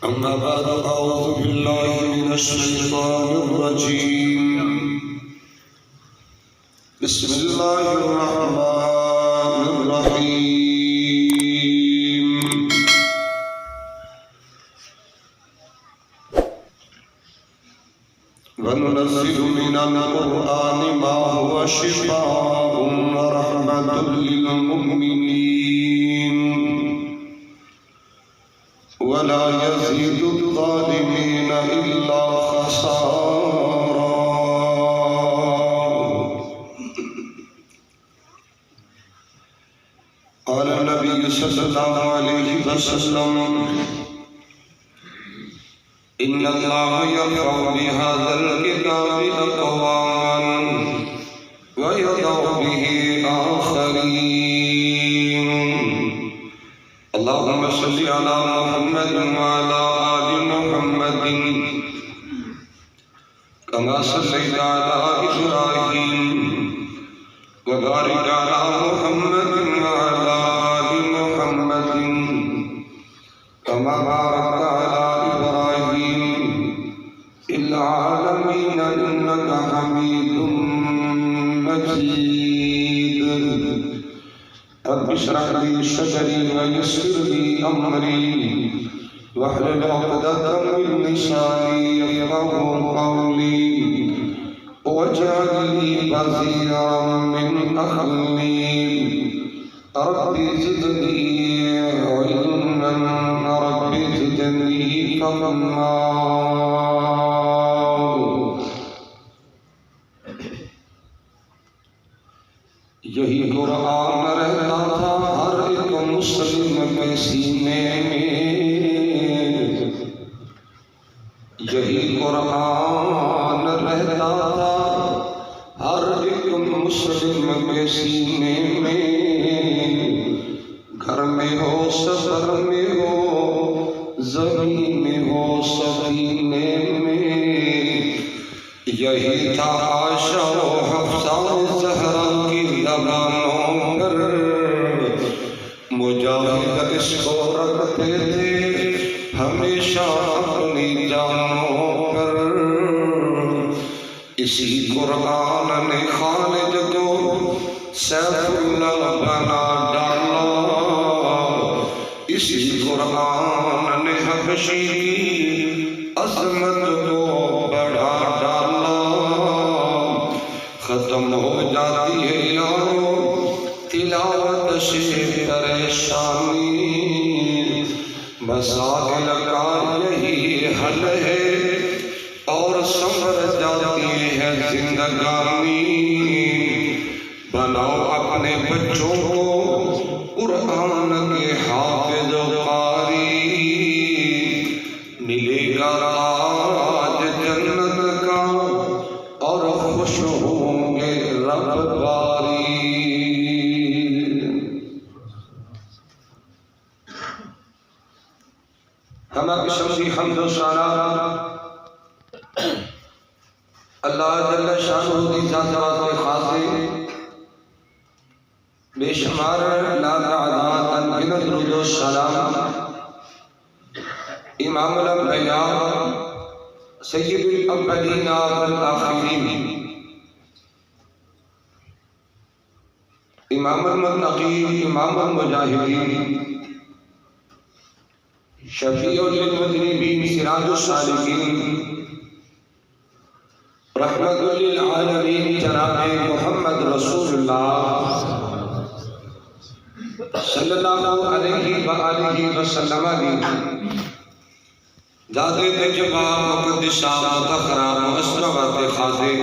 أما بعد أعوذ بالله من الشيطان الرجيم بسم الله الرحمن الرحيم وننزل من القرآن ما هو شفاء ورحمة للمؤمنين ولا يزيد الظالمين إلا خسارا. قال النبي صلى الله عليه وسلم إن الله يرفع بهذا الكتاب أقواما ويضع به آخرين. اللهم صل على محمد وعلى آل محمد كما صليت على إبراهيم وبارك على محمد وعلى آل محمد كما باركت على إبراهيم في العالمين إنك حميد مجيد. رب اشرح لي صدري ويسر لي أمري واحلل عقدة من لساني يفقهوا قولي واجعل لي وزيرا من أهلي رب زدني علما رب زدني فهما. یہی قرآن رہتا تھا ہر ایک مسلم کے سینے میں، یہی قرآن رہتا تھا ہر ایک مسلم کے سینے میں، گھر میں ہو سفر میں ہو زمین میں ہو سفینے میں، یہی تھا عائشہ و حفصہ زہرا کی زبانوں پر، مجاہد اس کو رکھتے تھے ہمیشہ اپنی جانوں پر. اسی قرآن نے خالد کو سیف اللہ بنا ڈالا، اسی قرآن نے حبشی کی عظمت کو بڑھا ڈالا. ختم ہو جاتی ہے یارو تلاوت سے پریشانی، مسائل کا یہی حل ہے اور سنور جاتی ہے زندگانی. بناؤ اپنے بچوں کو قرآن کے حافظ و قاری، ملے گا راج جنت کا اور خوش ہوں گے رب باری. ہمیں قسم کی حمد و ثنا اللہ جل شانہ کی ذات کے خاصے بے شمار لا تعداد انگنت درود و سلام امام الانبیاء سید الاولین والآخرین امام المتقین امام المجاہدین شفیع للمذنبین سراج الصالحین رحمت للعالمین جناب محمد رسول اللہ صلی اللہ علیہ وآلہ وسلم جادے تجباب مقدسہ متخرام اسرابات خاضے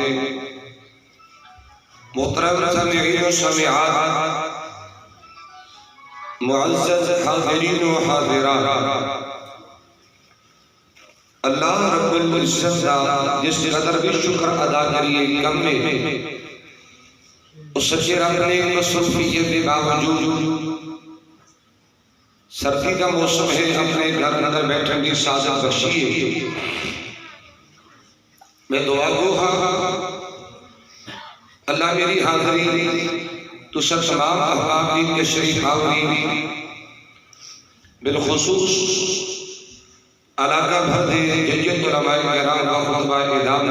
محترم سمعین و سمعات معزز حاضرین و حاضرات، اللہ رب العزت جس قدر بھی شکر ادا کریے کم میں اس سچے رکھنے مصروفیت کے باوجود سردی کا موسم ہے، اپنے گھر اندر بیٹھنے کی سازہ بخشیے. میں دعا گو اللہ میری حاضری تو سب تمام احباب دین کے شریف حاضری بالخصوص علاقہ بھر دے جیت علماء کرام و خطبہ ادام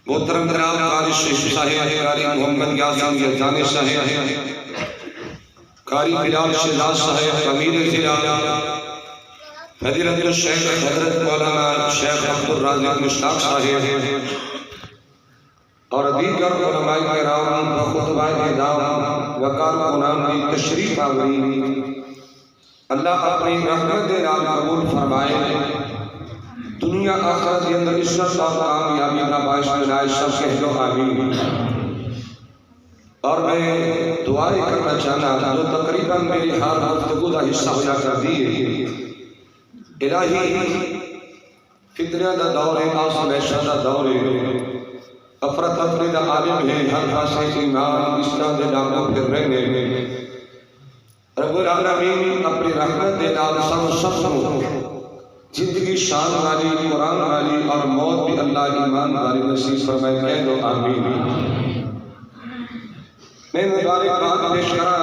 محترم جناب قاری شیخ صاحب قاری محمد یاسین یزدانی صاحب قاری بلال شہزاد صاحب امیر ضلع فضیلت الشیخ حضرت مولانا شیخ عبدالرازق مشتاق صاحب اور دیگر علماء کرام و خطبہ ادام و کارکنان کی تشریف آوری اللہ اپنی رحمت دے نال قبول فرمائے دنیا آخرت کے اندر عزت اور کامیابی کا باعث بنائے سب کہہ لو آمین اور میں دعائیں کرنا چاہنا جو تقریباً میری ہر گفتگو کا حصہ ہو جا کر دیے الہی فتنہ دا دور ہے آسمیشہ دا دور ہے افراتفری دا عالم ہے ہر پاسے ایمان اسلام دے ڈاکوں پھر رہنے رب العالمین اپنی رحمت دے نال سب زندگی شان والی قرآن والی اور موت بھی اللہ ایمان والی نصیب فرمائے کہہ دو آمین میں مبارک بات پیش کرا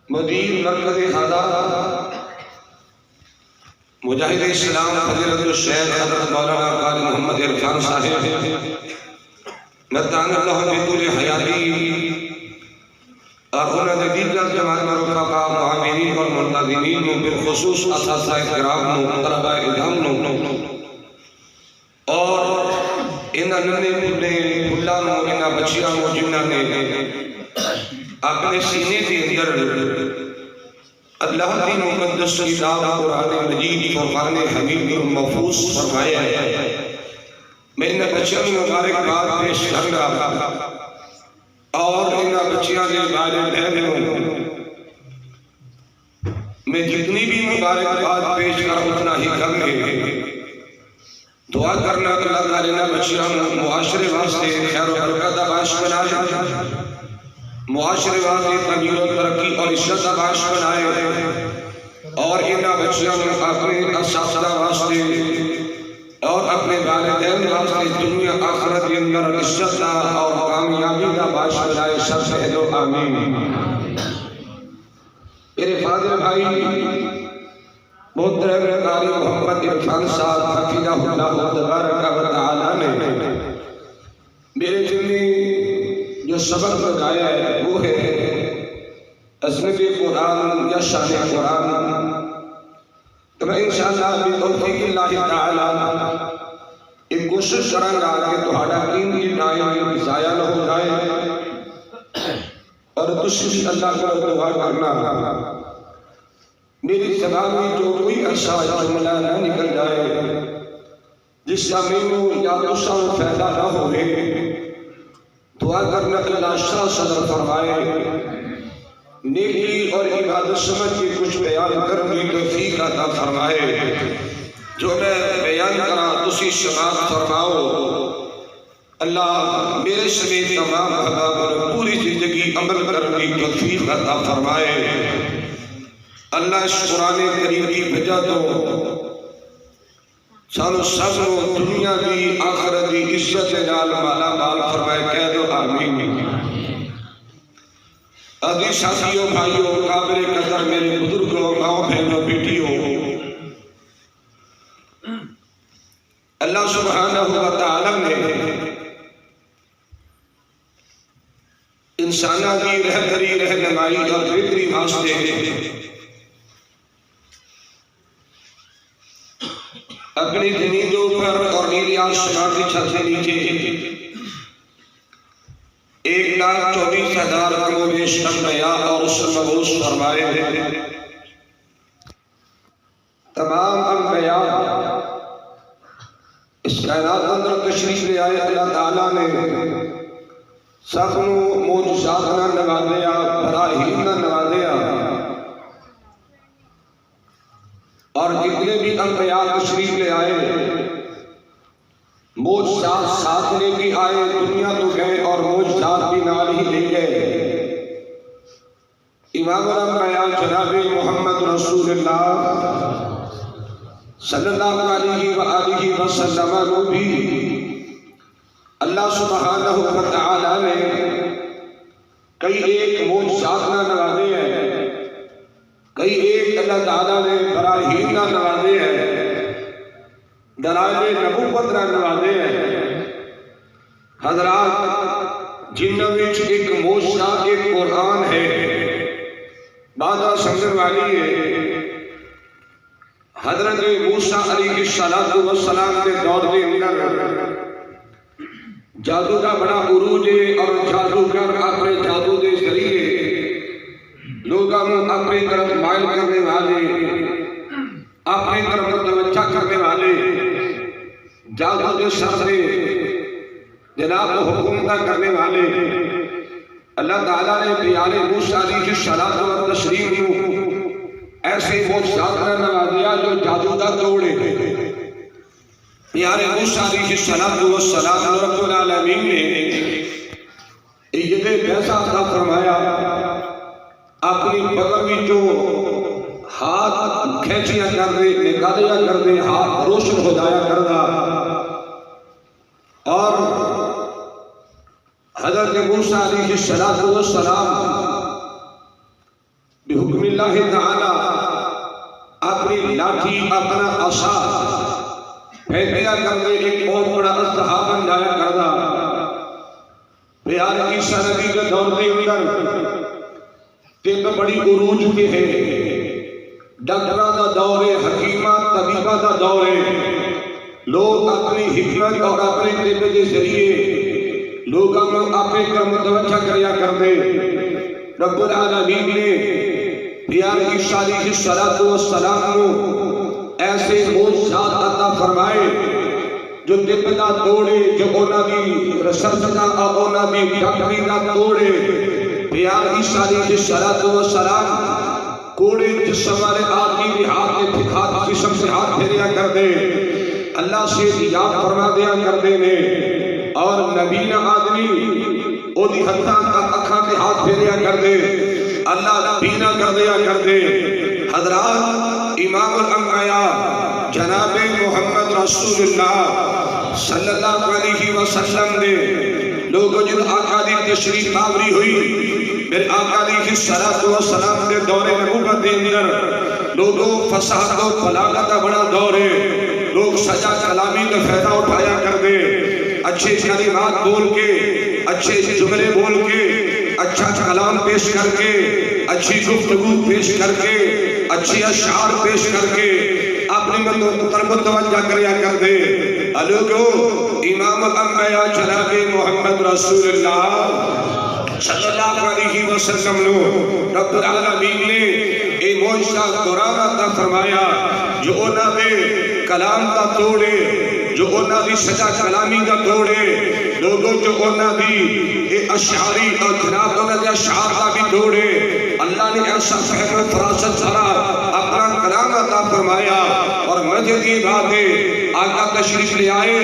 مدیر مرکز حضرت مجاہد اسلام فضیلت الشیخ حضرت مولانا قاری محمد عرفان صاحب مدان اللہ بطول حیاتی اور انہوں نے دیگر جماعت رفقا معاملین اور منتظمین میں بالخصوص اساتذہ کرام طلبہ ادام اور انہوں نے پھلے پھلان انہوں بچیاں جنہوں نے اپنے سینے کے اندر اللہ کی مقدس کتاب قرآن مجید فرقان حمید محفوظ فرمایا ہے میں ان بچیاں مبارک بات پیش کر رہا اور ان بچیاں کے بارے میں میں جتنی بھی مبارک بات پیش کر اتنا ہی کم ہے دعا کرنا اللہ تعالیٰ نے بچیاں معاشرے واسطے خیر و برکت کا باعث بنائے معاشرے واسطے تغیر و ترقی اور عزت کا باعث بنائے اور ان بچیاں اپنے اساتذہ واسطے اور اپنے والدین واسطے دنیا آخرت کے اندر عزت اور کامیابی کا باعث بنائے سب کہہ دو آمین میرے فاضل بھائی محترم قاری محمد عرفان صاحب حفظہ اللہ تبارک و تعالی نے میرے ذمہ جو سبق لگایا ہے وہ ہے عظمت قرآن یا شان قرآن تو میں انشاءاللہ بتوفیق اللہ تعالی ایک کوشش کروں گا کہ تہاڈا قیمتی ٹائم ضائع نہ ہو جائے اور دوسری اللہ کا دعا کرنا میری زبان میں جو کوئی ایسا جملہ نہ نکل جائے جس کا مینوں یا دوسرا فائدہ نہ ہوئے دعا کرنا اللہ شاہ صدر فرمائے نیکی اور عبادت سمجھ کے کچھ بیان کرنے توفیق عطا فرمائے جو میں بیان کرا اسی سماعت فرماؤ اللہ میرے سمیت تمام احباب اور پوری زندگی عمل کرنے کی توفیق عطا فرمائے اللہ اس قرآن کریم کی وجہ تو سانو سب دنیا کی آخرت کی عزت نال مالا مال فرمائے کہہ دو آمین عزیز ساتھیوں بھائیوں قابل قدر میرے بزرگوں ماؤں بہنوں بیٹیوں اللہ سبحانہ و تعالی نے انسانہ کی رہبری رہنمائی اور بہتری واسطے اپنی زمینوں پر اور نیلی آسمان کی چھت سے نیچے 1,24,000 کم و بیش انبیاء اور رسل مبعوث فرمائے تمام انبیاء اس کائنات اندر تشریف لے آئے اللہ تعالیٰ نے سب معجزات نہ نوازیا براہین نہ نوازیا اور جتنے بھی انبیاء تشریف لے آئے معجزات ساتھ لے کے آئے دنیا تو گئے اور معجزات بھی نال ہی لے گئے امام الانبیاء جناب محمد رسول اللہ صلی اللہ علیہ وآلہ وسلم کو بھی اللہ سبحانہ و تعالی نے کئی ایک معجزات نہ نوازے ہیں کئی ایک اللہ تعالی تعالیٰ نے براہین نہ نوازے ہیں، دلائل نبوت نہ نوازے ہیں۔ حضرات جنہاں وچ ایک موشا ایک قرآن ہے، بادہ سمجھن والی ہے۔ حضرت موسیٰ علیہ السلام کے دور کے اندر جادو کا بڑا عروج ہے، اور جادوگر اپنے جادو کے ذریعے لوگوں کو اپنی طرف مائل کرنے والے، اپنی طرف متوجہ کرنے والے، جادو کے سامنے جناب حکومت کرنے والے اللہ تعالیٰ نے پیارے موسیٰ علیہ السلام کو ایسے معجزات کا نوازیا جو جادو کا توڑے۔ پیارے موسیٰ علیہ السلام رب العالمین نے ایک پیسہ عطا فرمایا، اپنی بغل میں جو ہاتھ کھینچیا کر دے، نکالیا کر دے، ہاتھ روشن ہو جایا کر دا، اور حضرت موسیٰ علیہ السلام بحکم اللہ تعالی اپنی لاٹھی اپنا عصا پھینکیا کر دے، ایک بہت بڑا اژدہا بن جایا کر دا۔ پیارے عیسیٰ نبی کے دور کے اندر طب بڑی عروج پہ ہے، ڈاکٹرہ دا دور ہے، حکیمہ طبیبہ دا دور ہے۔ لوگ اپنی حکمت اور اپنے طب کے ذریعے لوگوں کو اپنے پر متوجہ کریا کر دے۔ رب العالمین نے پیارے عیسیٰ علیہ السلام کو ایسے معجزات عطا فرمائے جو طب دا توڑے، جو انہاں دی ریسرچ دا اور انہاں دی ڈاکٹری دا توڑے۔ پیارے عیسیٰ علیہ السلام کوڑے جسم والے آدمی بھی ہاتھ جسم سے ہاتھ پھیریا کر دے، اللہ سے یاد فرما دیا کر دے نے، اور نبینا آدمی او دی ہتھاں اکھاں تے ہاتھ پھیریا کر دے، اللہ بینا کر دیا کر دے۔ حضرات امام الانبیاء جناب محمد رسول اللہ صلی اللہ علیہ وسلم نے لوگوں جن آقا دی تشریف آوری ہوئی، میرے آقا علیہ السلام نے دور نبوت کے اندر لوگوں فصاحت و بلاغت کا بڑا دور ہے، لوگ سجا کلامی کا فائدہ اٹھایا کر دے، اچھے کلمات بول کے، اچھے جملے بول کے، اچھا کلام پیش کر کے، اچھی گفتگو پیش کر کے، اچھی اشعار پیش کر کے اپنی طرف متوجہ کریا کر دے۔ لوگو امام الانبیاء جناب محمد رسول اللہ صلی اللہ علیہ وسلم نو رب العالمین نے اے معجزہ قرآن عطا فرمایا جو انہاں دے کلام دا توڑے، جو انہاں دی سجا کلامی دا توڑے، لوگوں جو انہاں دی اے اشعاری اور جناب انہاں دے اشعار دا بھی توڑے۔ اللہ نے ایسا فہم فراست سارا اپنا کلام عطا فرمایا، اور مجھے یہ بات ہے آقا تشریف لے آئے،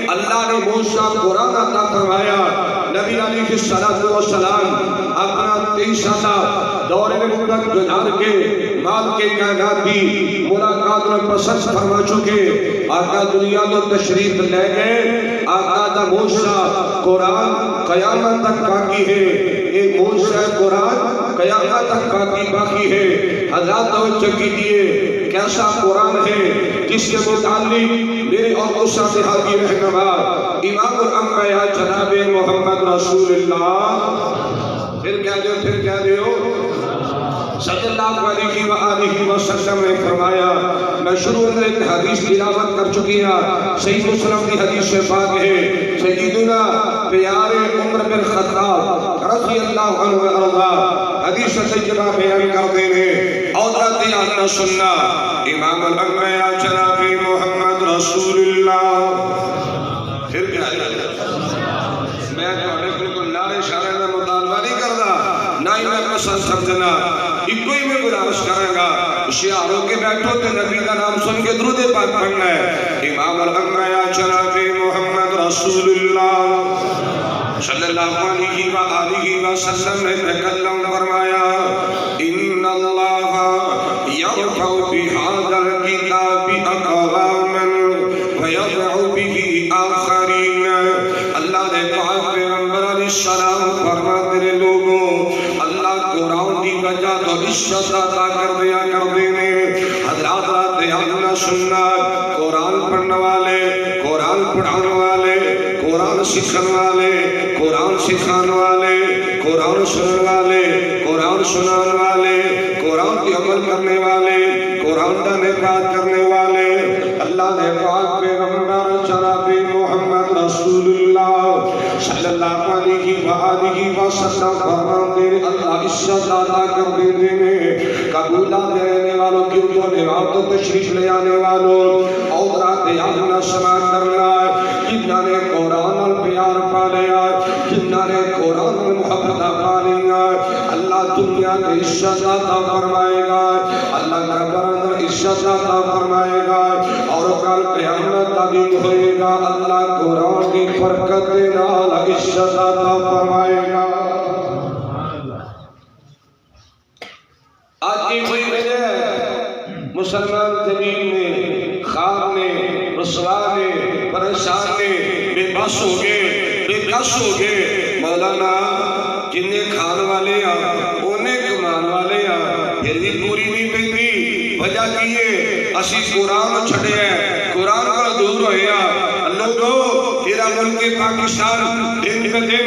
اللہ نے موسیٰ قرآن عطا فرمایا، نبی علیہ السلام اپنا 23 سالہ دور نبوت گزار کے مال کے کائنات بھی ملاقات میں پسند فرما چکے، آقا دنیا کو تشریف لے گئے۔ آقا دا موسیٰ قرآن قیامت تک باقی ہے، ایک موسیٰ قرآن قیامت تک باقی ہے۔ حضرات توجہ کیجئے، کیسا قرآن ہے جس کے متعلق میرے اور اساتذہ حاضر رہنما امام الانبیاء جناب محمد رسول اللہ پھر کہہ دے ہو صلی اللہ علیہ وآلہ وسلم نے فرمایا، میں شروع میں ایک حدیث تلاوت کر چکی ہوں، صحیح مسلم کی حدیث سے پاک ہے، سیدنا پیارے عمر بن خطاب رضی اللہ عنہ وارضا حدیث طیبہ بیان کرتے ہیں، عورت آنا سننا امام الانبیاء جناب محمد رسول اللہ۔ پھر کیا میں بالکل نعرے شعرے کا مطالبہ نہیں کرتا، نہ ہی میں پسند سمجھنا، ایک کوئی میں گزارش کروں گا، شیعہ ہو کے بیٹھو تو نبی کا نام سن کے درود پاک پڑھنا ہے۔ امام الانبیاء جناب محمد رسول اللہ صلی اللہ علیہ وآلہ وسلم نے تکلم فرمایا، ان اللہ یرفع بہذا الکتاب اقواما ویضع به آخرین۔ اللہ نے پیغمبر علیہ السلام فرماتے ہیں لوگوں، اللہ قرآن کی وجہ تو عزت عطا کر دیا کرتے ہیں۔ حضرات رات آنا سننا، قرآن پڑھنے والے، قرآن پڑھانے والے، قرآن سکھانے والے، قرآن سکھانے والے، قرآن سننے والے، قرآن سنانے والے، قرآن کی عمل کرنے والے، قرآن کا نفاذ کرنے والے، اللہ نے پاک پیغمبر جناب محمد رسول اللہ صلی اللہ علیہ وآلہ وسلم فرماتے ہیں اللہ عزت عطا کر دیتے ہیں قبولات دینے والوں کی جو نعمت و تشریف لے آنے والوں اور رات آنا سما کرنا جنہاں نے قرآن اور پیار پا لیا جنہاں نے قرآن اور محبت پا لیا اللہ دنیا کے عزت عطا فرمائے گا، اللہ قبر اندر عزت عطا فرمائے گا اور کل قیامت دن ہوئے گا اللہ قرآن کی برکت نال عزت عطا فرمائے گا۔ آج کی کوئی وجہ ہے مسلمان زمین میں خواب نے رسوا نے پریشان نے بے بس ہو گئے مولانا جنہیں کھان والے انہیں کمان والے پھر بھی پوری نہیں پہنی وجہ کیے اسی قرآن چھڑے ہیں قرآن کا دور ہوئے لوگو تیرا ملک پاکستان دن پہ دن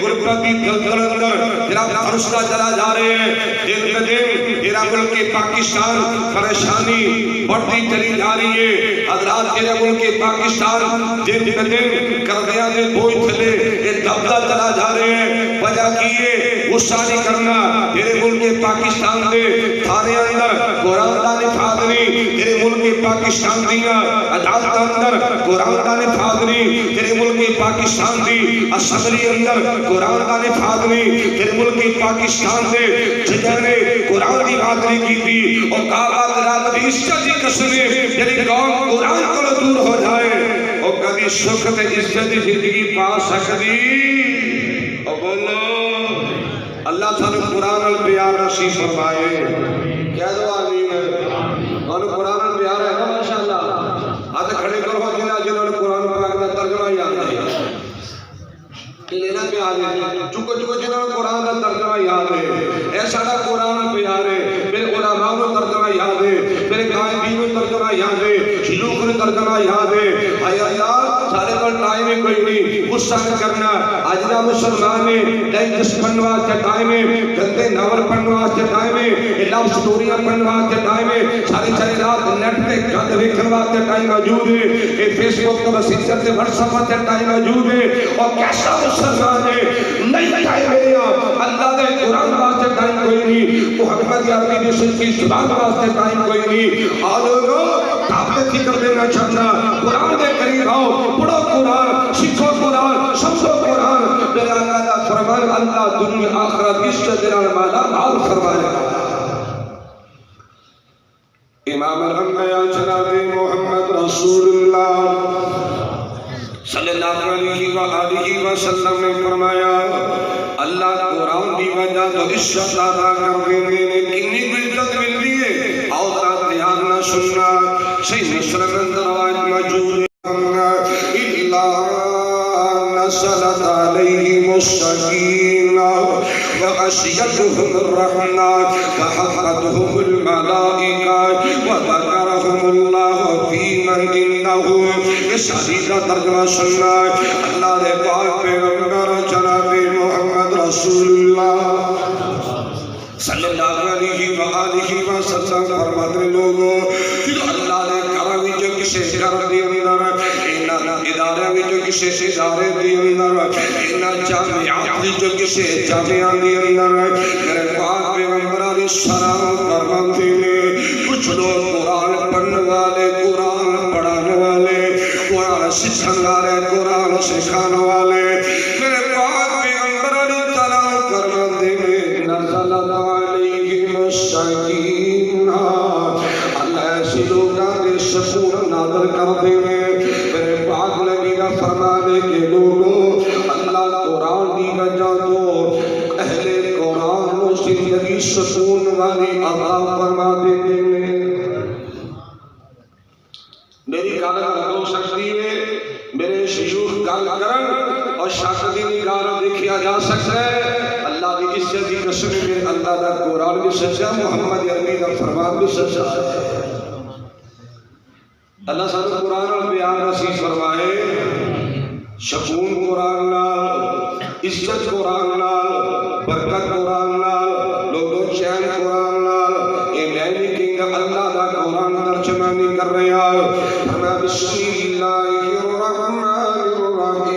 غربتی دلدل اندر تیرا فرشتہ چلا جا رہے ہیں دن پہ دن تیرا ملک پاکستان پریشانی بڑھتی چلی جا رہی ہے حضرات تیرا ملک پاکستان دن پہ دن کردیاں دے بوئی تھلے یہ دبدہ چلا جا رہے ہیں وجہ کیے غصہ نہیں کرنا تیرے ملک پاکستان دے تھانے اندر قرآن کا نفاذ نہیں تیرے ملک پاکستان دیا عدالت اندر قرآن کا نفاذ نہیں تیرے ملک پاکستان دی اسمبلی اندر قرآن کا نفاذ نہیں تیرے ملک پاکستان دے ججہ نے قرآن کی بات نہیں کی تھی اور کعبہ رب دی عزت دی قسم یعنی قوم قرآن کو دور ہو جائے اور کبھی سکھ تے عزت دی زندگی پا سکتی اور بولو اللہ تعالی قرآن الپیار نصیب فرمائے کیا دو آمین اور قرآن الپیار ہے نا ماشاءاللہ آج کھڑے کرو جنہوں نے قرآن پاک کا ترجمہ یاد ہے لینا پہ آگے چکو جنہوں نے قرآن کا ترجمہ یاد ہے ایسا دا قرآن پیار ہے پھر علماء نے ترجمہ یاد ہے پھر قائدین نے ترجمہ یاد ہے شلوک نے ترجمہ یاد ہے اے اللہ سارے پر ٹائم ہے کوئی نہیں غصہ کرنا آجنا مسلمان ہے ڈائجس پڑھنے واسطے ٹائم ہے گندے ناول پڑھنے واسطے ٹائم ہے لو سٹوریاں پڑھنے واسطے ٹائم ہے ساری رات نیٹ پہ گند دیکھنے واسطے ٹائم موجود ہے اے فیس بک پر میسنجر سے واٹس ایپ پر ٹائم موجود ہے اور کیسا مسلمان ہے نہیں ٹائم ہے اللہ دے قرآن واسطے ٹائم کوئی نہیں محمد عربی دی سچی زبان واسطے ٹائم کوئی نہیں اور لوگوں آپ نے فکر دینا چاہتا قرآن دے قریب آؤ پڑھو قرآن سیکھو قرآن سمجھو قرآن میرا اللہ کا فرمان اللہ دنیا آخرت عزت دلال مالا مال فرمائے امام الانبیاء جناب محمد رسول اللہ صلی اللہ علیہ وآلہ وسلم نے فرمایا اللہ قرآن کی وجہ تو عزت عطا کر دینے نے کنی کو عزت مل رہی ہے اور رات دھیان نہ سننا صحیح مسلم اندر روایت موجود ہے نزلت عليهم السكينة وغشيتهم الرحمة وحفتهم الملائكة وذكرهم الله في من عنده اس حدیث کا ترجمہ سننا اللہ نے پاک پیغمبر جناب محمد رسول اللہ صلی اللہ علیہ وآلہ وسلم فرماتے لوگوں اللہ نے کرم جو کسے کر دی اندر ادارے میں جو کسے ادارے دی اندر جامعات جو کسے جامعات دی اندر میرے پاک پیغمبر علیہ السلام فرماتے ہیں کچھ لوگ قرآن پڑھنے والے قرآن پڑھانے والے قرآن سکھانے والے قرآن سکھانے والے میرے پاک پیغمبر علیہ السلام فرماتے ہیں نزلت علیہم السکینہ اللہ ایسی لوگاں دے سکون نازل کر دے میرے پاک نبی کا فرمانے کے لوگوں اللہ قرآن دی وجہ تو اہل قرآن و زندگی سکون والی عطا فرما دیتے ہیں میری گل ہو سکتی ہے میرے شیوخ گل کرن اور شک دی نگاہ دیکھا جا سکتا ہے اللہ کی بادشاہ کی قسم میرے اللہ دا قرآن بھی سچا محمد عربی دا فرمان بھی سچا ہے اللہ سانو قرآن اور بیان نصیب فرمائے شکون قرآن نال عزت قرآن نال برکت قرآن نال لوگوں چین قرآن نال اے میں نہیں کہیں گا اللہ دا قرآن ترجمانی کر رہے ہیں فرمایا بسم اللہ الرحمن الرحیم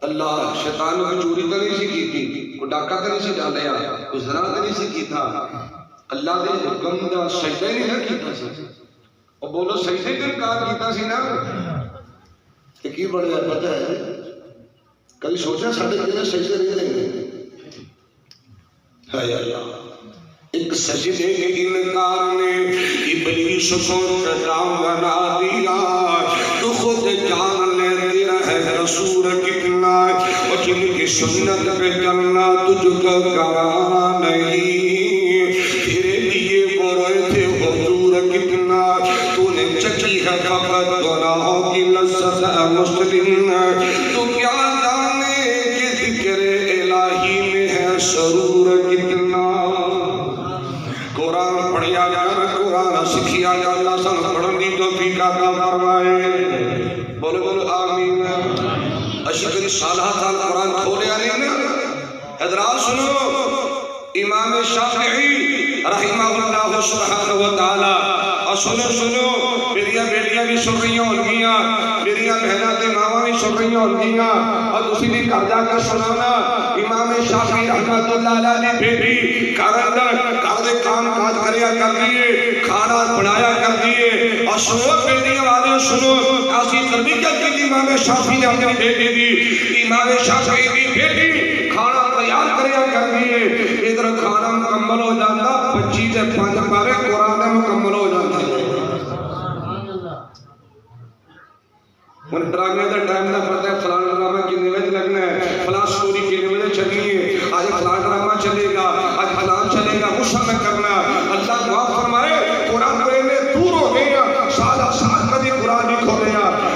اللہ شیطان نے چوری تو نہیں سی کی تھی کوئی ڈاکہ تو نہیں سی ڈالیا کوئی زنا تو نہیں سی کی تھا اللہ دے حکم دا سجدہ نہیں نہ کیتا سی اور بولو سجدے کا انکار کیتا سی نا کہ کی بڑھیا پتہ ہے کبھی سوچا ساڑھے کنے سجدے نہیں دیں گے ہے اللہ ایک سجدے کے انکار نے ابلیس کو سزا بنا دیا تو خود جان لے تیرا ہے رسول کتنا اور جن کی سنت پہ چلنا تجھ کو گوارا نہیں تیرے لیے وہ روئے تھے حضور کتنا تو نے چکی ہے فقط گناہوں کی لذت مسلم تو کیا جانے کہ ذکر الہی میں ہے سرور کتنا قرآن پڑھیا جانا قرآن سکھیا جانا اللہ سن پڑھن دی توفیق عطا فرمائے بولو بولو آمین اشکر صالح تھا قرآن کھولے آنے نا حضرات سنو امام شافعی رحمہ اللہ سبحانہ وتعالی اور سنو میریاں بیٹیاں بھی سن رہی ہوں گیاں میریاں بہناں تے ماواں بھی سن رہی ہوں گیاں اور تسی بھی گھر جا کر سنانا امام شافعی رحمۃ اللہ علیہ دی بیٹی گھر دے کام کاج کریا کر دیے کھانا بنایا کر دیے اور سنو بیٹیاں والے سنو ایسی تربیت کی امام شافعی اپنی بیٹی دی امام شافعی دی بیٹی کھانا تیار کریا کر دیے ادھر کھانا مکمل ہو جاتا 25 سے 5 پارے قرآن مکمل ہو جاتا ہے ان ڈرامے کا ٹائم نہ پڑتا ہے فلاں ڈرامہ کتنے بجے لگنا ہے فلاں سٹوری کتنے بجے چلنی ہے آج فلاں ڈرامہ چلے گا آج فلاں چلے گا غصہ نہ کرنا اللہ دعا فرمائے قرآن پڑھنے دور ہو گئے سالہ سال کبھی قرآن نہیں کھولے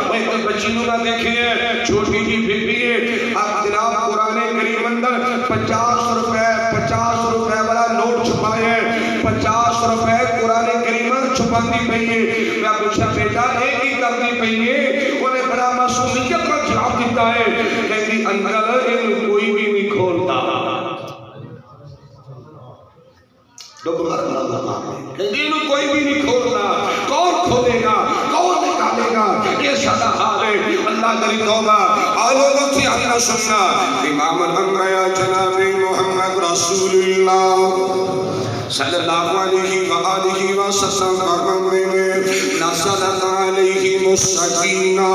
بھائی کوئی بچی نہ دیکھے چھوٹی کی بیٹی ہے آپ جناب قرآن کریم اندر 50 روپے والا نوٹ چھپائے 50 روپے قرآن کریم چھپاتی پئی ہے میں پوچھا بیٹا ایک ہی کرتی پئی ہے انہیں بڑا معصومیت کا جواب دیتا ہے کہتی انکل انہوں کوئی بھی نہیں کھولتا کہتی انہوں کوئی بھی نہیں کھولتا کون کھولے گا کون نکالے گا یہ سدا حال ہے اللہ کری توبہ آلو لطفی اللہ سننا امام الانبیاء جناب محمد رسول اللہ صلی اللہ علیہ وآلہ وسلم فرماتے ہیں نزلت علیہم السکینہ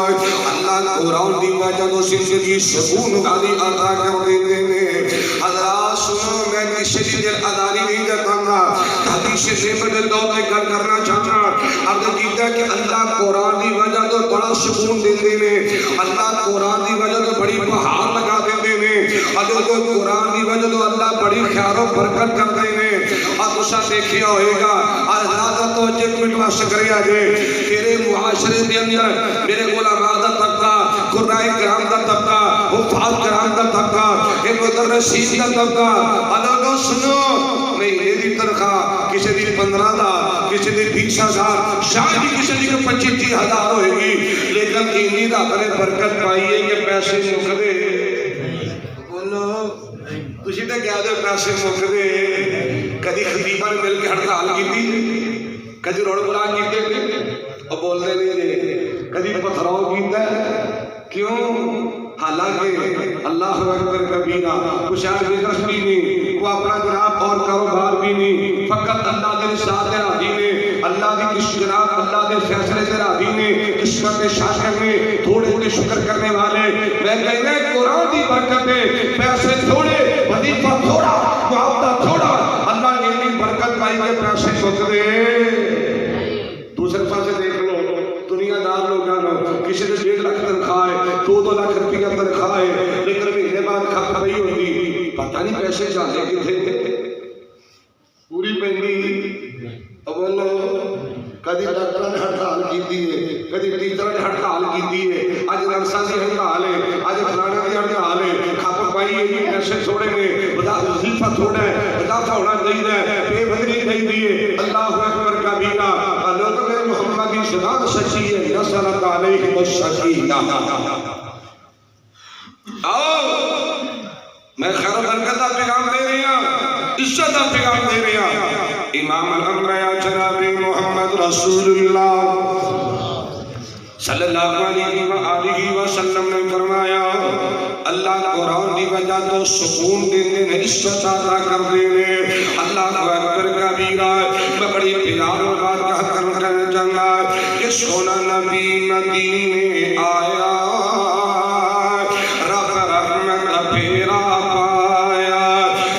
اللہ قرآن دی وجہ تو زندگی سکون والی عطا کر دیتے ہیں حضرات سنو میں کسی دل اداری نہیں کرتا حدیث سے بدل دو میں کرنا چاہتا عرض کیتا کہ اللہ قرآن دی وجہ تو بڑا سکون دیندے نے، اللہ قرآن دی وجہ تو بڑی بہار لگا دیندے نے، اگر کوئی قرآن دی وجہ تو اللہ بڑی خیر و برکت کر دے نے۔ اب اسا دیکھیا ہوئے گا حضرات تو منٹ کا شکریہ دے، تیرے معاشرے دے اندر میرے علماء دا طبقہ، قرآن کرام دا طبقہ، حفاظ کرام دا طبقہ، مدرسین دا طبقہ، اللہ سنو مہینے دی تنخواہ کسی دی 15 دا، کسی دی 20,000، شاید ہی کسی دی 25,000 ہوئے گی، لیکن اینی دا اپنے برکت پائی ہے کہ پیسے مکدے بولو تسی تے کیا دے پیسے مکدے۔ کدی خطیبہ نے مل کے ہڑتال کی تھی، کدی روڑ بلا کیتے تھے اور بولنے نہیں، کدی پتھراؤ کیتا ہے، کیوں؟ حالانکہ اللہ اکبر کبیرہ، کچھ بزنس بھی نہیں، کوئی اپنا جناب اور کاروبار بھی نہیں، فقط اللہ دے ساتھ راضی نے، اللہ دی کس جناب اللہ دے فیصلے سے راضی نے، قسمت شاکر نے، تھوڑے تھوڑے شکر کرنے والے۔ میں کہنا ہے قرآن دی برکت ہے، پیسے تھوڑے، وظیفہ تھوڑا، معاوضہ تھوڑا، اللہ نے اتنی برکت پائی کہ پیسے چھک دے۔ دوسرے پاسے دیکھ لو دنیا دار لوگاں کسی نے 1.5 لاکھ تنخواہ ہے، 2 لاکھ روپیہ تنخواہ ہے، لیکن مہینے بعد کھپ رہی ہوتی، پتہ نہیں پیسے جاتے کتنے پوری پینی۔ اب بولو کدی ڈاکٹر نے ہڑتال کی ہے، کدی ٹیچر نے ہڑتال کی ہے، اج نرساں دی ہڑتال ہے، اج فلانے دی ہڑتال ہے، کھپ پائی ہے کہ پیسے چھوڑے نے، وظیفہ تھوڑا ہے، اضافہ ہونا چاہیے، بے بدلی چاہیے۔ اللہ اکبر کبیرہ، لوگوں میں محمد کی شناخت سچی ہے، نزلت علیہم السکینہ۔ آؤ میں خیر و برکت کا پیغام دے رہی ہوں، عزت کا پیغام دے رہی ہوں۔ امام الانبیاء جناب محمد رسول اللہ صلی اللہ علیہ وآلہ وسلم نے فرمایا اللہ قرآن دی وجہ تو سکون دینے نے، عزت عطا کر دینے۔ اللہ اکبر کبیرہ، میں بڑی پیار و بات کہہ کر جانا کہ سونا نبی مدینے آیا، رب رحمت پھیرا پایا،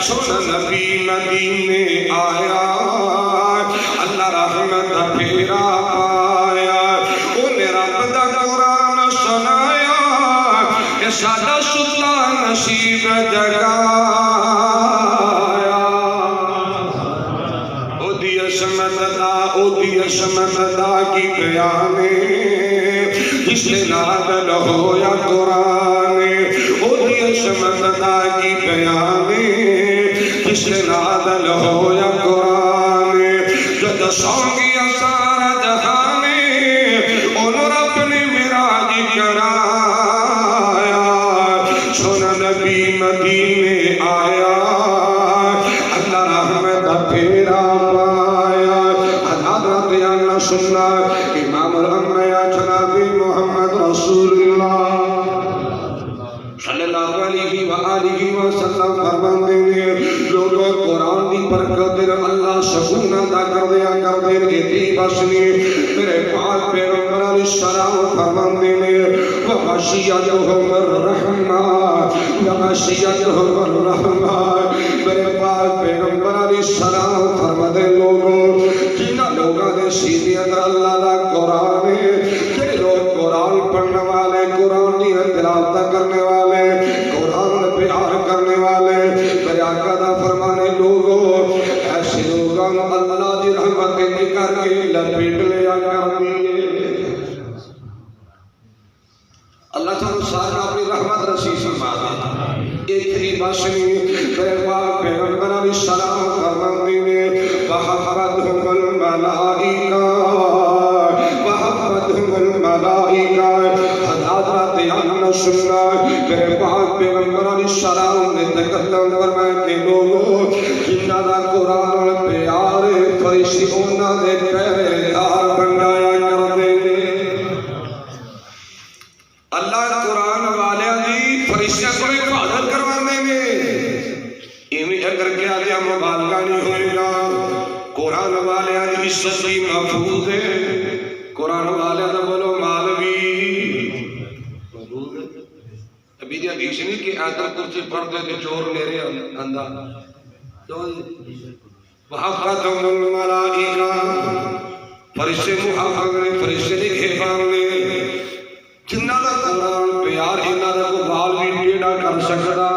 سونا نبی مدینے آیا، اللہ رحمت پھیرا پایا، انہیں رب دا قرآن سنایا، کہ سادہ سلطان نصیب جگایا، او دی عظمت دا کی بیانے، جس نے نازل ہویا قرآن، او دی عظمت دا کی بیانے، جس نے نازل ہویا قرآن، جد سونگیا سارا جہانے، انہوں رب نے معراج کرایا، سونا نبی مدینے آیا، اللہ رحمت پھیرا پایا۔ حضرات اللہ سننا امام الانبیاء جناب محمد رسول اللہ صلی اللہ علیہ وآلہ وسلم فرماتے ہیں لوگوں قرآن دی برکت اللہ سکون عطا کر دے ایتی بس نہیں۔ میرے پاک پیغمبر علیہ السلام فرماتے ہیں وغشیتہم الرحمہ، وغشیتہم الرحمہ، میرے پاک پیغمبر علیہ السلام فرماتے لوگوں جنہ لوگوں نے سینے اندر اللہ دا قرآن ہے، جنہ لوگ قرآن پڑھنے والے، قرآن دی تلاوت کرنے والے، قرآن پیار کرنے والے، میرے آقا دا فرمانے لوگوں ایسے لوگوں اللہ دی رحمتیں کر کے لپیٹ لیا کر دیئے۔ اللہ تعالیٰ سارا اپنی رحمت رسید فرما دے۔ ایک ہی باشنی میرے پاک پیغمبر علیہ السلام فرماتے ہیں وحفتہم الملائکہ، وحفتہم الملائکہ۔ حضرات اللہ سننا میرے پاک پیغمبر علیہ السلام نے تکلم فرمایا کہ لوگوں جنہ دا قرآن پیار فرشتے انہاں دے پہرے دار بنایا کر دے۔ اللہ قرآن والے دی فرشتے کو حفاظت کروانے میں ایویں اگر کیا دیا مبالغہ نہیں ہوئے گا۔ قرآن والے دی عزت بھی محفوظ ہے، قرآن والے دا بولو مال بھی محفوظ ہے۔ ابھی دی حدیث نہیں کہ آیت الکرسی پڑھتے تھے چور میرے اندر وحفتہم الملائکہ، فرشتے محافظ نے، فرشتے نے گھیبان نے، جنہ دا قرآن پیار انہاں دا کو بال بھی ٹیڑا کر سکدا۔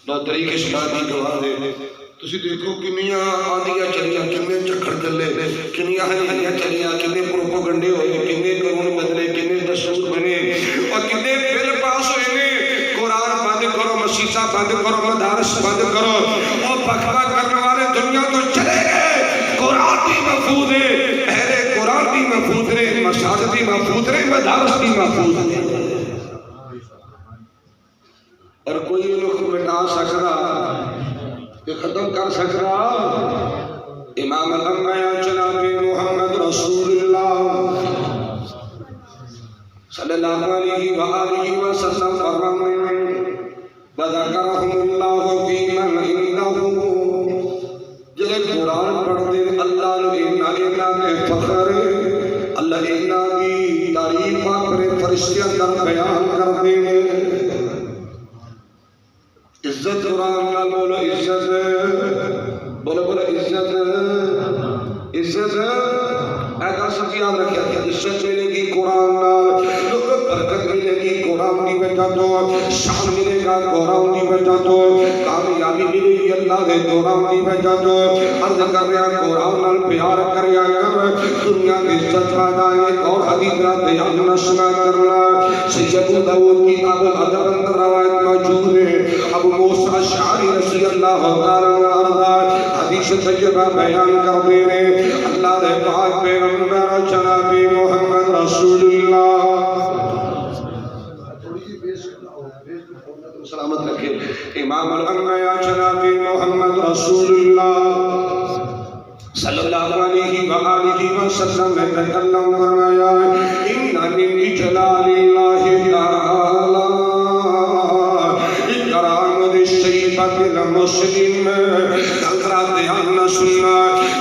دو طریقے شمالی گواہ دے تسی دیکھو کنیاں آندیاں چلیاں، کنے چکھڑ چلے، کنیاں ہنیاں چلیاں، کنے پروپوگنڈے ہوئے، کنے قانون بدلے، کنے دستور بنے اور کنے بل پاس ہوئے نے۔ قرآن بند کرو، مسیحہ بند کرو، مدارس بند کرو، اور بکوا کرنے والے دنیا تو چلے گئے۔ قرآن بھی محفوظ ہے، اہل قرآن بھی محفوظ ہے، مساجد بھی محفوظ ہے، مدارس بھی محفوظ ہے، اور کوئی یہ لوگ مٹا سکتا، یہ ختم کر سکتا۔ امام الانبیاء جناب محمد رسول اللہ صلی اللہ علیہ وآلہ وسلم فرماتے ہیں وَذَكَرَهُمُ اللَّهُ فِي مَنْ عِنْدَهُ، جنہیں قرآن پڑھتے اللہ نے کے فخر، اللہ اینا کی تعریف اپنے فرشتے اندر بیان کرتے ہیں۔ عزت قرآن کا بولو، عزت بولو، بولو عزت، عزت ایسا سب یاد رکھا کہ عزت ملے گی قرآن نال، برکت ملے گی قرآن کی وجہ تو، شان ملے گا قرآن کی وجہ تو، کامیابی ملے گی اللہ کے قرآن کی وجہ تو۔ عرض کر رہا قرآن نال پیار کریا کر، دنیا کی عزت پانا ہے۔ اور حدیث کا بیان نشنا کرنا، سید داؤد کی کتاب الادب اندر روایت موجود ہے، ابو موسیٰ اشعری رضی اللہ عنہ حدیث طیبہ بیان کر دے رہے، اللہ دے پاک پیغمبر جناب محمد رسول اللہ سلامت رکھے، امام الانبیاء جناب محمد رسول اللہ صلی اللہ علیہ وآلہ وسلم نے تکلم فرمایا ان من اجلال اللہ تعالی اکرام الشیبۃ المسلم۔ حضرات دھیان نہ سننا،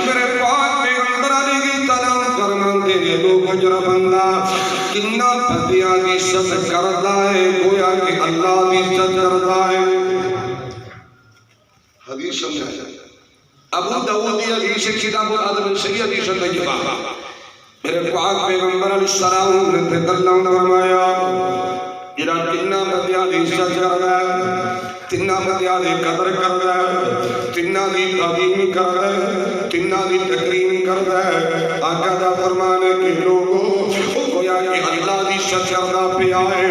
میرے پاک پیغمبر علیہ السلام فرماتے ہیں لوگ اجر بندہ کنا بندیاں دی عزت کردا ہے گویا کہ اللہ دی عزت کردا ہے۔ حدیث سمجھا ابو داؤد کی حدیث کتاب الادب صحیح حدیث طیبہ، میرے پاک پیغمبر علیہ السلام نے تکلم فرمایا جڑا کنا بندیاں دی عزت کردا ہے، تنا بندیاں دی قدر کردا ہے، تنا دی تعظیم کردا ہے، تنا دی تکریم کردا ہے۔ آقا دا فرمان ہے کہ لوگوں گویا کہ اللہ دی عزت کردا پیا ہے۔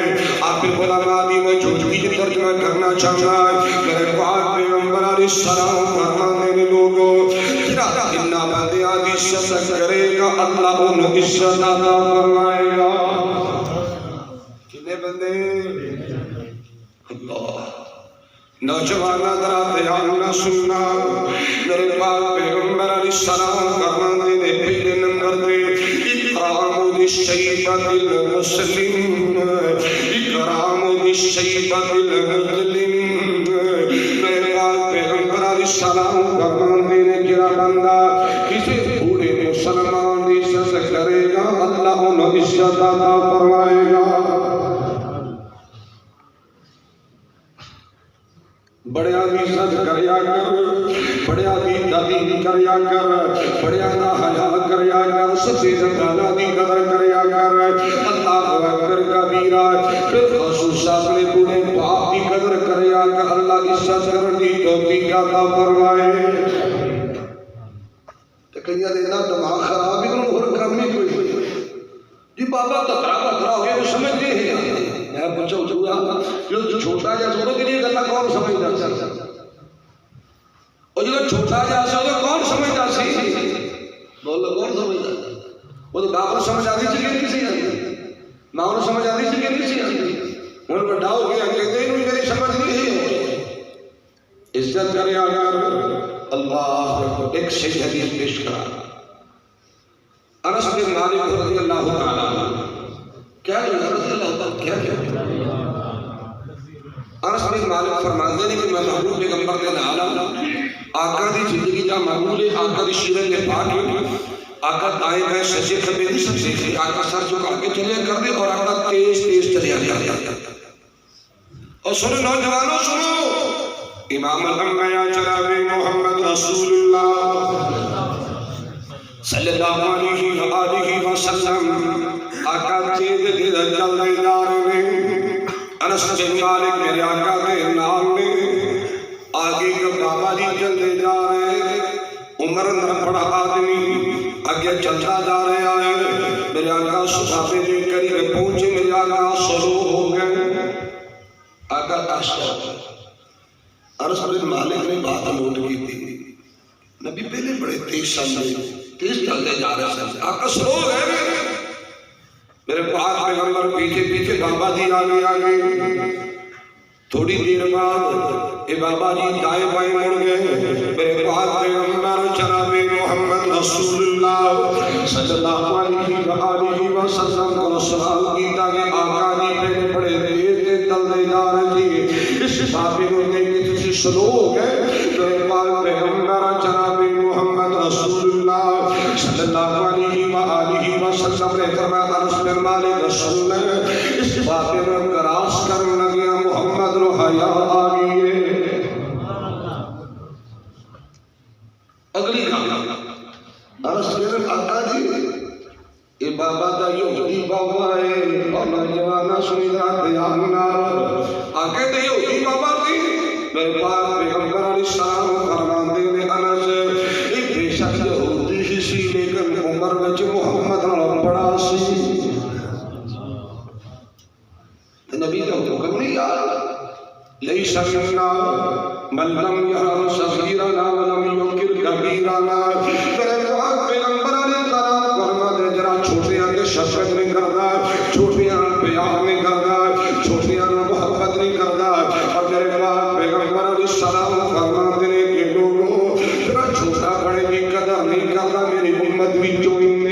آپ علماء دی موجودگی کی ترجمہ کرنا چاہتا ہے، میرے پاک پیغمبر علیہ السلام فرماتے ہیں لوگوں جڑا تنا بندیاں دی عزت کرے گا اللہ انہوں عزت عطا فرمائے گا۔ کتنے بندے؟ اللہ نوجوانہ ذرا دھیان نہ سننا، میرے پاک پیغمبر علیہ السلام فرماتے ہیں پہلے نمبر پہ اکرام الشیبۃ المسلم، اکرام الشیبۃ المسلم۔ میرے پاک پیغمبر علیہ السلام فرماتے ہیں جڑا بندہ کسی بوڑھے مسلمان کی عزت کرے گا اللہ انہیں عزت عطا فرمائے گا۔ بڑیا دی عزت کریا کر، بڑیا دی تعظیم کریا کر، بڑیا دا حیا کریا کر، سچے زندانہ دی قدر کریا کر۔ اللہ اکبر کبیرہ، پھر خصوص اپنے بوڑھے باپ دی قدر کریا کر، اللہ عزت کرن دی توفیق عطا فرمائے۔ تے کئیاں دے نہ دماغ خراب ہی انہوں ہر کام نہیں کوئی جی بابا تکرا ہوئے تو سمجھتے ہیں میں پوچھا ہوا جو چھوٹا جا سورو کے لیے گلہ کون سمجھتا اور جو چھوٹا جا سورو کون سمجھتا سی بولو کون سمجھتا وہ تو باپ کو سمجھ آتی چکے نہیں سی آتی ماں کو سمجھ آتی چکے نہیں سی آتی ان کو ڈاؤ گیا کہتے ہیں انہوں میری سمجھ نہیں ہے۔ عزت کرے آگر اللہ ایک صحیح حدیث پیش کرا انس بن مالک رضی اللہ تعالیٰ کیا رضی اللہ تعالیٰ کیا انس بن مالک فرماتے ہیں کہ میں محبوب پیغمبر نے نالا آقا دی زندگی کا معمول ہے، آقا دی شیرت نے پاک آقا دائیں بائیں سجے کھبے نہیں سکتے تھے، آقا سر جھکا کے چلے کر دے اور آقا تیز تیز چلے آیا۔ اور سنو نوجوانوں سنو، امام الانبیاء جناب محمد رسول اللہ صلی اللہ علیہ وآلہ وسلم آقا چیز دے جلدے جا رہے ہیں۔ انس بن مالک میرے آقا کے نام میں آگے کا بابا جی جلدے جا رہے ہیں۔ عمر اندر بڑا آدمی آگے چلتا جا رہا ہے۔ میرے آقا صحابے کے قریب پہنچے، میرے آقا سلو ہو گئے۔ آقا اشتر انس بن مالک نے بات نوٹ کی تھی، نبی پہلے بڑے تیز چلتے جا رہے ہیں، آقا سلو ہو گئے۔ میرے پاک پیغمبر پیچھے پیچھے بابا جی آگے تھوڑی دیر بعد اے بابا جی دائیں بائیں مڑ گئے۔ میرے پاک پیغمبر جناب محمد رسول اللہ صلی اللہ علیہ وآلہ وسلم کو سوال کیتا کہ آقا جی پہلے بڑے تیز چلتے جا رہے تھے، اس بابے کو دیکھ کے تسی سلو ہو گئے۔ میرے پاک پیغمبر جناب محمد رسول اللہ صلی اللہ علیہ وآلہ وسلم نے فرمایا انس بن مالک رسول اللہ اس بابے میں کراس کرنے لگیا، محمد رو حیا آگئی ہے۔ اگلی گانا انس بن آقا جی اے بابا دا یہودی بابا ہے، اور نوجوانا سنی دا دیاننا آگے دے یہودی بابا تھی۔ میرے پاک پیغمبر علیہ السلام فرماندے نے انس اے بے شک یہودی ہی سی لیکن عمر وچ محمد نال بڑا سی۔ نبی کا حکم نہیں یاد لیس منا من لم یرا صغیرنا ولم ینکر کبیرنا۔ میرے پاک پیغمبر علیہ السلام فرماتے جرا چھوٹیاں کے شفقت نہیں کرتا، چھوٹیاں پیار نہیں کرتا، چھوٹیاں محبت نہیں کرتا۔ اور میرے پاک پیغمبر علیہ السلام فرماتے ہیں کہ لوگوں جرا چھوٹا بڑے کی قدر نہیں کرتا، میری امت بھی جو نہیں۔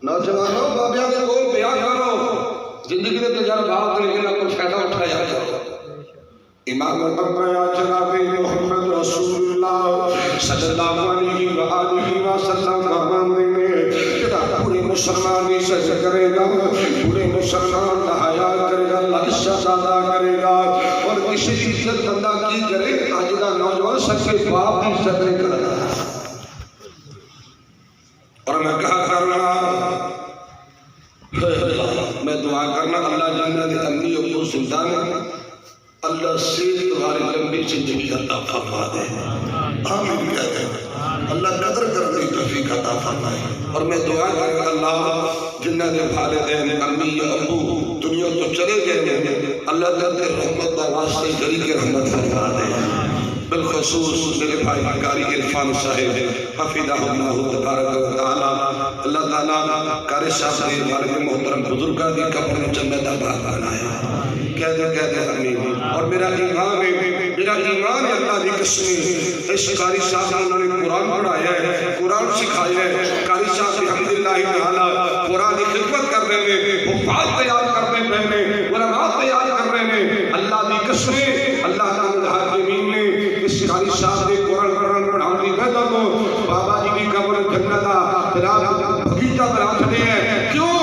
نوجوانوں بابیاں کے کول بیان کرو، زندگی کے تجربات لے کے نہ کوئی فائدہ اٹھایا جائے۔ امام الانبیاء جناب محمد رسول اللہ صلی اللہ علیہ وآلہ وسلم فرماتے ہیں کہ پورے مسلمان بھی سچ کرے گا، پورے مسلمان حیا کرے گا، اللہ عزت ادا کرے گا، اور کسی کی عزت بندہ کی کرے آج کا نوجوان سچ کے باپ کی عزت نہیں کرتا۔ اور میں کہا کرنا میں دعا کرنا اللہ جنت امی ابو سلطان اللہ سے تمہاری لمبی زندگی عطا فرما دے، آمین کہہ دے، اللہ قدر کرنے کی توفیق عطا فرمائے۔ اور میں دعا کرنا اللہ جنت والدین امی ابو دنیا تو چلے گئے، اللہ تعالی رحمت کا واسطے جری کے رحمت فرما دے۔ بالخصوص میرے بھائی قاری عرفان صاحب حفظہ اللہ تبارک و تعالی، اللہ تعالیٰ قاری صاحب نے ہمارے محترم بزرگاں کی قبر میں جنت آباد بنایا، کہہ دے امین۔ اور میرا ایمان ہے اللہ کی قسم، اس قاری صاحب نے انہوں نے قرآن پڑھایا ہے، قرآن سکھایا ہے۔ قاری صاحب الحمدللہ تعالی قرآن کی خدمت کر رہے ہیں، حفاظ تیار کرنے پہنے، علماء تیار کر رہے ہیں۔ اللہ کی قسم اللہ تعالی حاکمین نے اس قاری صاحب نے قرآن پڑھانے کی وجہ کو بابا جی کی قبر جنت بغیچہ بنا چھڑے ہیں۔ کیوں؟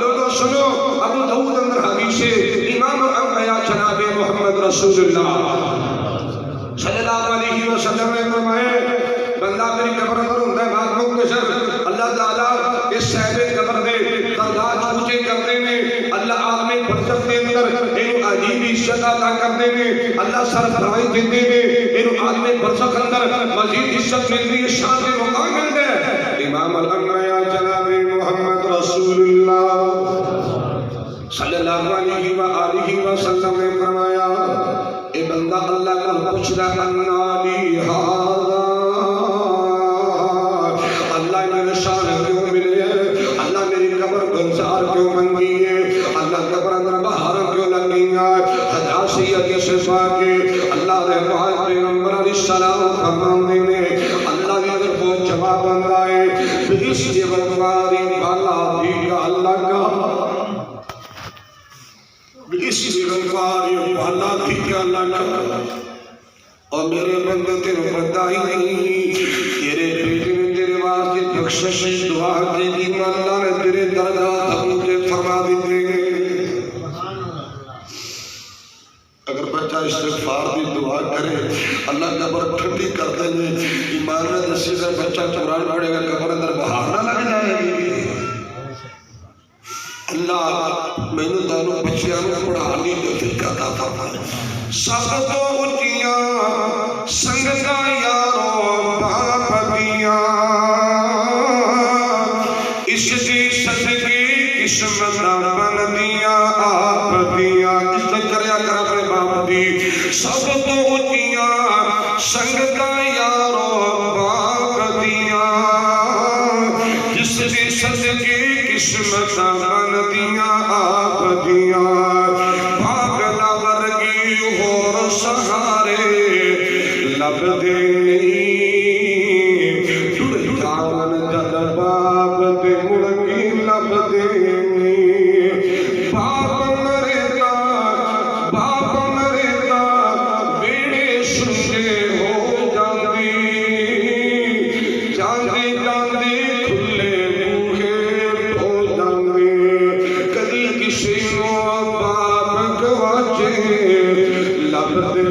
لوگوں سنو، ابو داؤد اندر حدیث امام الانبیاء جناب محمد رسول اللہ صلی اللہ علیہ وسلم نے فرمایا بندہ میری قبر پر ہوتا ہے بات مختصر، اللہ تعالیٰ اس صاحب قبر دے درجات اونچے کرتے ہیں، اللہ عالم برزخ کے اندر ایک عجیب عزت عطا کرتے ہیں، اللہ سرفراز دیتے ہیں، ایک عالم برزخ اندر مزید عزت ملتی ہے، شان کے مقام ملتے ہیں۔ امام الانبیاء جناب محمد رسول اللہ صلی اللہ علیہ وآلہ وسلم نے فرمایا اے بندہ اللہ کا پوچھ رہا انالی ہاذا، اللہ میرے شان کیوں ملے، اللہ میری قبر گلزار کیوں بن گئی ہے، اللہ قبر اندر بہار کیوں لگ گئی ہے، حداثیت سے پاکے اللہ نے پاک پیغمبر علیہ السلام فرماندے نے اللہ کی طرف وہ جواب بندہ ہے اس کے بغواری بالا دیگا اللہ کا، اس کی غفاری بھلا بھی کیا لگا۔ اور میرے بندے تیرے بدائی نہیں، تیرے بیٹے نے تیرے واسطے بخشش دعا کی دی، اللہ نے تیرے درجات ہم مجھے فرما دیتے ہیں۔ اگر بچہ استغفار دی دعا کرے اللہ قبر ٹھنڈی کر دیں گے۔ ماں نے دسی کا بچہ قرآن پڑھے گا قبر اندر بہار نہ لگ جائے گی اللہ میں نے دانوں بچیاں پڑھانی توفیق عطا فرمائے سب تو اونچیاں سنگتا یارو باپ دیاں اس دی صدقے قسمت بن دیاں آپ دیاں عزت کریا کر اپنے باپ دی سب تو اونچیاں سنگتا یارو باپ دیاں جس دی صدقے قسمت بن دیاں آپ دیاں بھاگنا ورگی ہور سہارے لب دے نہیں جان جد باپ دے مڑکی لب دے نہیں باپ مریتا بیڑے سنجے ہو جاندی جاندی جاندی کھلے بوہے ہو جاندی کدی کسی نو باپ گواچے لب دے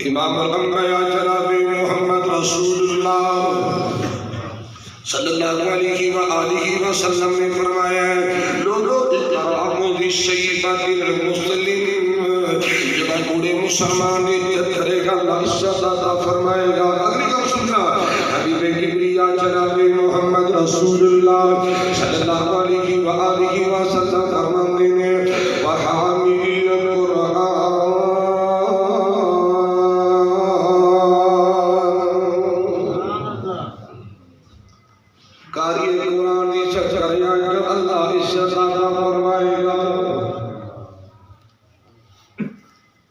امام الانبیاء جناب محمد رسول اللہ صلی اللہ علیہ وآلہ وسلم نے فرمایا ہے لوگوں اقراموں دی سیدت المسلم جب بوڑے مسلمان عزت کرے گا اللہ عزت عطا فرمائے گا اگلی کا سننا حبیب کبریا جناب محمد رسول اللہ صلی اللہ علیہ وآلہ وسلم فرماتے ہیں وحامل القرآن کاری قرآن دی چکریا کر اللہ عزت عطا فرمائے گا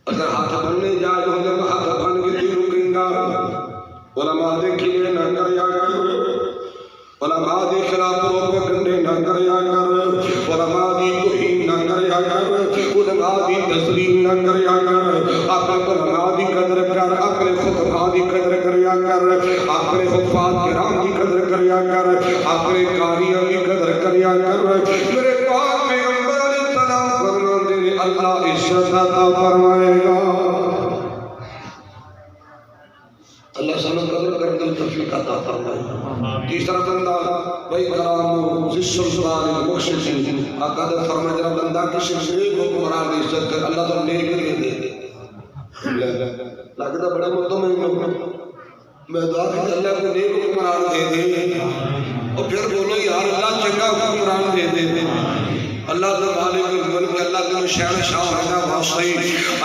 اگر ہاتھ بننے جائے تو ہم ہاتھ بن کے تھی رکیں گا علماء دیکھئے نہ کریا کر علماء دی خلاف پروپیگنڈے نہ کریا کر علماء دی توہین نہ کریا کر علماء دی تسلیم نہ کریا کر اپنے علماء دی قدر کر اپنے خطباء دی قدر کریا کر اپنے حفاظ کرام دی قدر کریا کر اپنے قاریاں دی قدر کریا کر میرے پاک پیغمبر علیہ السلام فرماتے ہیں اللہ عزت عطا فرمائے گا اللہ سنو قدر کرنے دل توفیق عطا فرمائے تیسرا بندہ بھائی کرامو ذی سلطان المخشش آقا نے فرمایا جب بندہ کسی نیک حکمران دی عزت کر اللہ تو نیک دے دے لگتا بڑے مردوں میں دعا کہ اللہ کو نیک حکمران دے دے اور پھر بولو یار اللہ چنگا حکمران دے دے اللہ کا مالک الملک اللہ کا شہنشاہ ہونے کا واسطے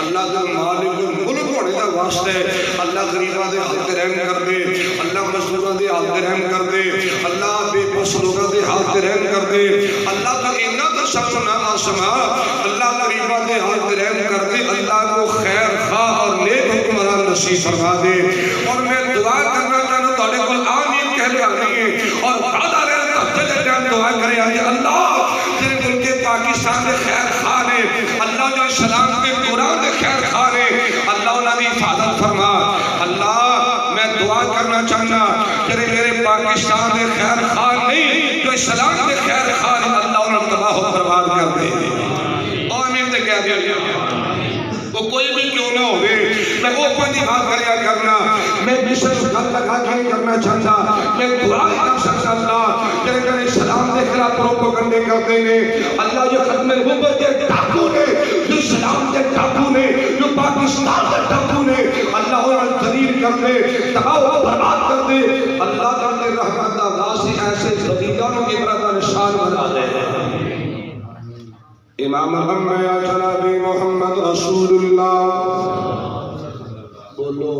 اللہ کا مالک الملک ہونے کا واسطے اللہ غریباں دے حال تے رحم کر دے اللہ مظلوماں دے حال تے رحم کر دے اللہ بے بس لوگاں دے حال تے رحم کر دے اللہ کا اینا تو سب نہ آسما اللہ غریباں دے حال تے رحم کر دے اللہ کو خیر خواہ اور نیک حکمران نصیب فرما دے اور میں دعا کرنا چاہنا تھوڑے کو آمین کہہ لگانی ہے اور وعدہ رہے تحجد ٹائم دعا کرے آئے اللہ تیرے ملک پاکستان دے خیر خانے اللہ جو سلام کے قرآن دے خیر خانے اللہ انہوں نے حفاظت فرما اللہ میں دعا کرنا چاہنا تیرے میرے پاکستان دے خیر خان نہیں جو اسلام دے خیر خان اللہ انہوں نے تباہ و برباد کر دے آمین تے کہہ دیا وہ کوئی بھی کیوں نہ ہوئے میں اوپن دی بات کریا کرنا میں مشن گھر لگا کے کرنا چاہتا میں دعا کر سکتا اللہ تیرے میرے سلام دے خلاف پروپیگنڈے کرتے ہیں اللہ جو ختم نبوت کے ڈاکو نے جو اسلام کے ڈاکو نے جو پاکستان کے ڈاکو نے اللہ انہوں ذلیل کر دے تباہ و برباد کر دے اللہ کر دے رحمت اللہ سے ایسے زدیدانوں کی برادر نشان بنا دے امام الامہ یا جناب محمد رسول اللہ بولو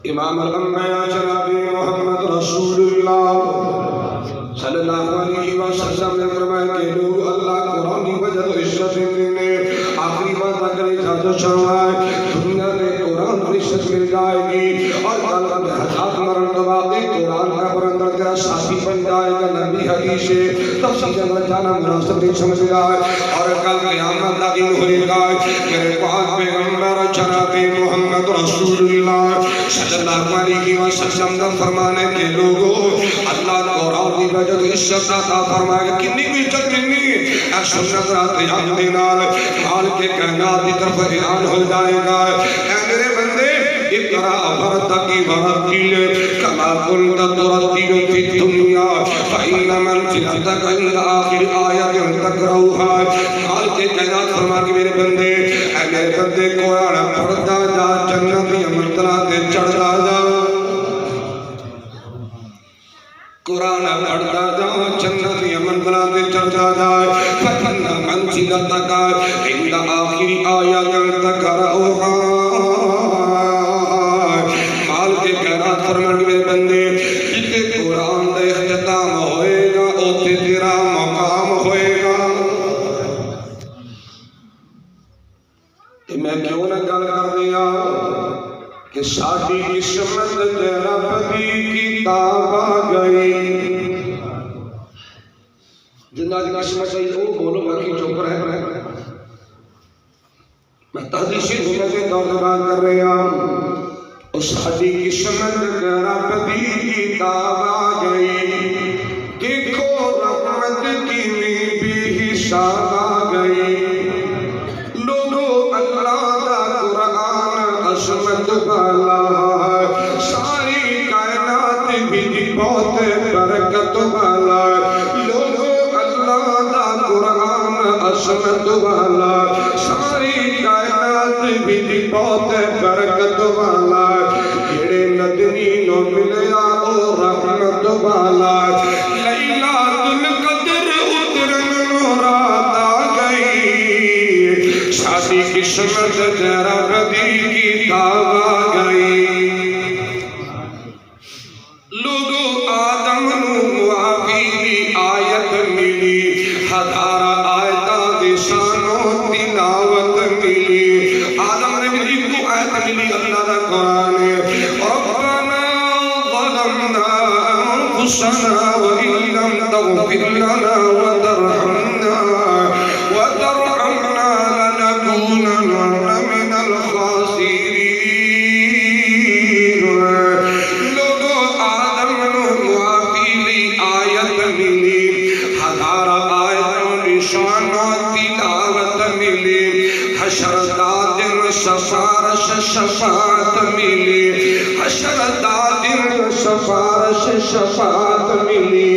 امام الامہ یا جناب محمد رسول اللہ صلی اللہ علیہ وسلم نے فرمایا کہ لوگ اللہ قرآن کی وجہ تو عزت دینے آخری بات اگر اجازت چاہوائے دنیا میں قرآن پر عزت مل جائے گی اور کل حضرات مرن دواقی قرآن کا برندر تیرا ساتھی بن جائے گا نبی حدیث ہے تفصیل اگر جانا مناسب نہیں سمجھ جائے اور کل قیامت کا دن ہوئے گا میرے پاک پیغمبر جناب محمد رسول اللہ صلی اللہ علیہ وسلم نے فرمانے کے لوگوں اللہ قرآن کی وجہ تو عزت عطا فرمائے گا کتنی بھی عزت ملنی ہے اے سنت رات یاد دینال مال کے کائنات کی طرف اعلان ہو جائے گا اے میرے بندے اقرا برتقی ورتیل کما كنت ترتیل فی الدنیا فإن منزلتك عند آخر آیت تقرؤها مال کے کائنات فرما کے میرے بندے اے میرے بندے قرآن پڑھتا جا جنت کی منزلات تے چڑھتا جا قرآن پڑھتا جا جنت کی منزلات تے چڑھتا جا فإن منزلتك عند آخر آیت تقرؤها کے کائنات فرمان کے میرے بندے جتے قرآن دا اختتام ہوئے گا اوتے تیرا مقام ہوئے گا میں کیوں نہ گل کر دیا کہ ساڈی قسمت رب دی کتاب آ گئی جنہ دی قسمت ہے وہ بولو باقی چپ رہے میں تحدیثی دنیا سے دور بات کر رہا ہوں اس ساڈی قسمت رب دی کتاب آ گئی دیکھو رحمت کی بھی حساب آ گئی لوگو اللہ دا قرآن عظمت والا ساری کائنات بھی بہت برکت والا لوگو اللہ دا قرآن عظمت والا ساری کائنات بھی بہت برکت والا جڑے ندنی نو ملیا او رحمت والا لیلۃ القدر اترن رات آ گئی ساری قسمت رب دی کتاب آ گئی لوگو آدم نو معافی دی آیت ملی ہزارہ آیتاں دی شانو تلاوت ملی آدم نے ملی کو آیت ملی اللہ دا قرآن ربنا ظلمنا انفسنا وإن لم تغفر لنا وترحمنا لنكونن من الخاسرين لوگو آدم نو معافی لی آیت ملی ہزارہ آیتوں نشان تلاوت ملی حشر دادن سفارش شفاعت ملی حشر دادن سفارش شفاعت ملی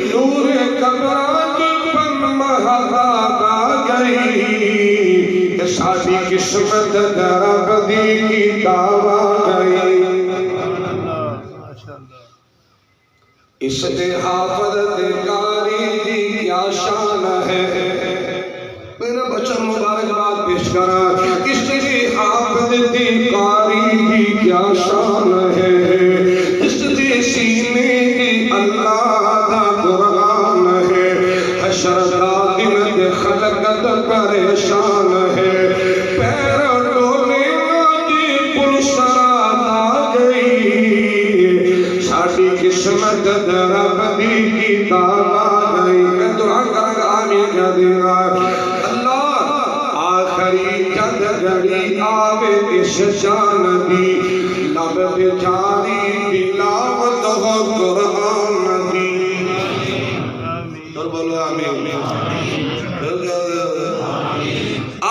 نور قبرات پن مہداد آ گئی ساری قسمت رب دی کتاب آ گئی اس دے حافظ دے کاری دی کیا شان ہے میرا بچہ مبارکباد پیش کرا اس دے حافظ دی کاری دی کیا شان ہے اس دے سینے دی اللہ دا قرآن ہے حشر دا دن دے خلقت پریشان ہے پیر ڈولے دی کتاب آئی میں دعا کرا آمین کہہ دینا اللہ آخری جد گھڑی آوے اس جان دی لب جاری تلاوت ہو قرآن دی اور بولو آمین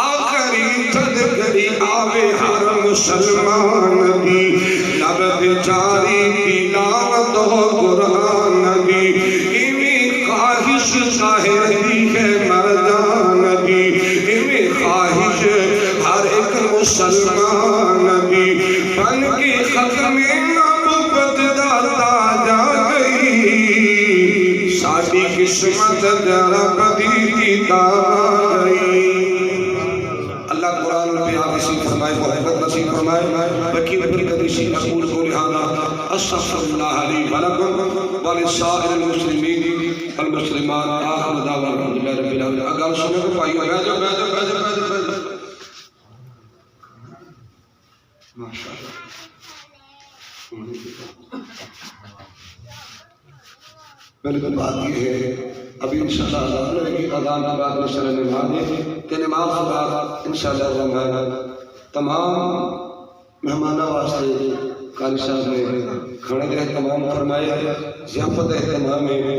آخری جد گھڑی آوے ہر مسلمان دی لب جاری تلاوت ہو قرآن دی ایمی خواہش ظاہر دی ہے مردان دی ایمی خواہش ہر ایک مسلمان دی بن کی ختم نبوت دا تاج آ گئی ساڈی قسمت رب دی کتاب آ گئی اللہ قرآن پہ آپ نصیب فرمائے محبت نصیب فرمائے بکی بکی قدیسی اقول کو لہانا استغفر اللہ علی ولکم ولسائر المسلمین والمسلمان آخر دعوان الحمدللہ رب العالمین اگر سنے کو پائیو بیجو ماشاءاللہ بلکہ بات یہ ہے ابھی انشاءاللہ اذان کی اذان کے بعد مسئلہ نماز ہے کہ نماز کے بعد انشاءاللہ تمام مہمانہ واسطے قاری صاحب نے کھڑے رہے تمام فرمائے ضیافت اہتمام ہے